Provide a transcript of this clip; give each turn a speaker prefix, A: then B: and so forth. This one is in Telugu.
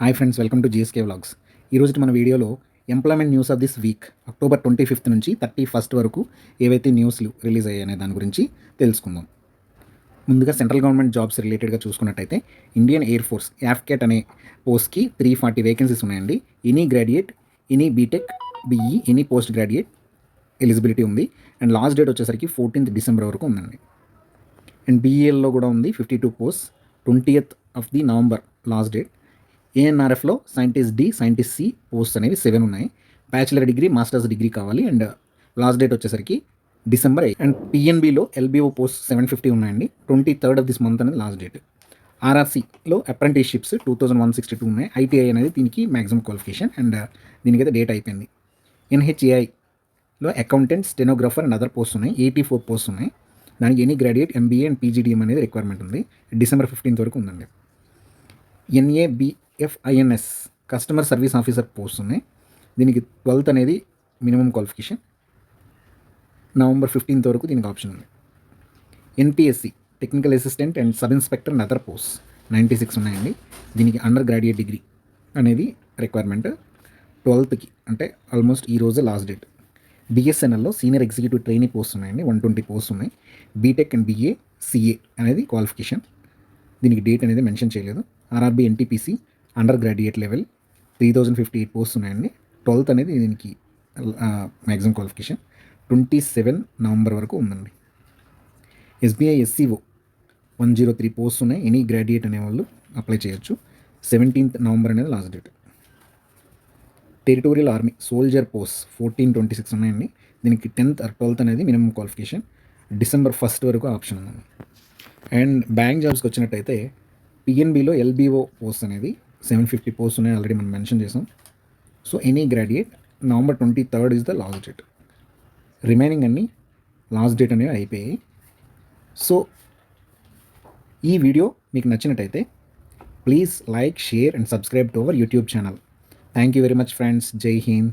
A: Hi friends, welcome to GSK vlogs. ఈరోజు మన వీడియోలో employment news of this week October 25th నుంచి 31st వరకు ఏవైతే న్యూస్లు రిలీజ్ అయ్యాయనే దాని గురించి తెలుసుకుందాం. ముందుగా సెంట్రల్ గవర్నమెంట్ జాబ్స్ రిలేటెడ్గా చూసుకున్నట్టయితే ఇండియన్ ఎయిర్ ఫోర్స్ యాఫ్కెట్ అనే పోస్ట్కి 340 వేకెన్సీస్ ఉన్నాయండి. Any graduate, any BTech, BE, any post graduate eligibility ఉంది. అండ్ లాస్ట్ డేట్ వచ్చేసరికి 14th December వరకు ఉందండి. అండ్ బీఈఎల్లో కూడా ఉంది 52 post, 20th November last date. ఏఎన్ఆర్ఎఫ్లో scientist D, scientist C post అనేవి 7 ఉన్నాయి. బ్యాచిలర్ డిగ్రీ, మాస్టర్స్ డిగ్రీ కావాలి. అండ్ లాస్ట్ డేట్ వచ్చేసరికి December 8. అండ్ పిఎన్బిలో ఎల్బిఓ పోస్ట్ 750 ఉన్నాయండి. 23rd of this month అనేది లాస్ట్ డేట్. ఆర్ఆర్సీలో అప్రెంటిస్షిప్స్ 2162 ఉన్నాయి. ఐటీఐ అనేది దీనికి మ్యాక్సిమం క్వాలిఫికేషన్. అండ్ దీనికైతే డేట్ అయిపోయింది. ఎన్హెచ్ఏఐలో accountant, stenographer and other post ఉన్నాయి. 84 పోస్ట్ ఉన్నాయి. దానికి any graduate, MBA and PGDM అనేది రిక్వైర్మెంట్ ఉంది. December 15th వరకు ఉందండి. ఎన్ఏబిఎఫ్ఐఎన్ఎస్ కస్టమర్ సర్వీస్ ఆఫీసర్ పోస్ట్ ఉన్నాయి. దీనికి 12th అనేది మినిమం క్వాలిఫికేషన్. November 15th వరకు దీనికి ఆప్షన్ ఉంది. NPSC technical assistant and sub inspector and other post 96 ఉన్నాయండి. దీనికి అండర్ గ్రాడ్యుయేట్ డిగ్రీ అనేది రిక్వైర్మెంట్. 12th అంటే ఆల్మోస్ట్ ఈ రోజే లాస్ట్ డేట్. బిఎస్ఎన్ఎల్లో సీనియర్ ఎగ్జిక్యూటివ్ ట్రైనీ పోస్ట్ ఉన్నాయండి. 120 పోస్ట్ ఉన్నాయి. బీటెక్ అండ్ బీఏ, సిఏ అనేది క్వాలిఫికేషన్. దీనికి డేట్ అనేది మెన్షన్ చేయలేదు. RRB NTPC under graduate level 3058 post ఉన్నాయండి. 12th అనేది దీనికి మ్యాక్సిమం క్వాలిఫికేషన్. 27 November వరకు ఉందండి. ఎస్బీఐ ఎస్సీఓ 103 పోస్ట్ ఉన్నాయి. ఎనీ గ్రాడ్యుయేట్ అనేవాళ్ళు అప్లై చేయొచ్చు. 17th November అనేది last date. Territorial army soldier post 1426 ఉన్నాయండి. దీనికి 10th or 12th అనేది మినిమం క్వాలిఫికేషన్. December 1st వరకు ఆప్షన్ ఉందండి. అండ్ బ్యాంక్ జాబ్స్కి వచ్చినట్టయితే పిఎన్బిలో ఎల్బిఓ పోస్ట్ అనేది 750 పోస్ట్ ఉన్నాయి. ఆల్రెడీ మనం మెన్షన్ చేసాం. So any graduate, November 23rd is the last date. Remaining అన్ని లాస్ట్ డేట్ అనేవి అయిపోయాయి. సో ఈ వీడియో మీకు నచ్చినట్టయితే please like, share and subscribe to our YouTube channel. Thank you very much friends. జై హింద్.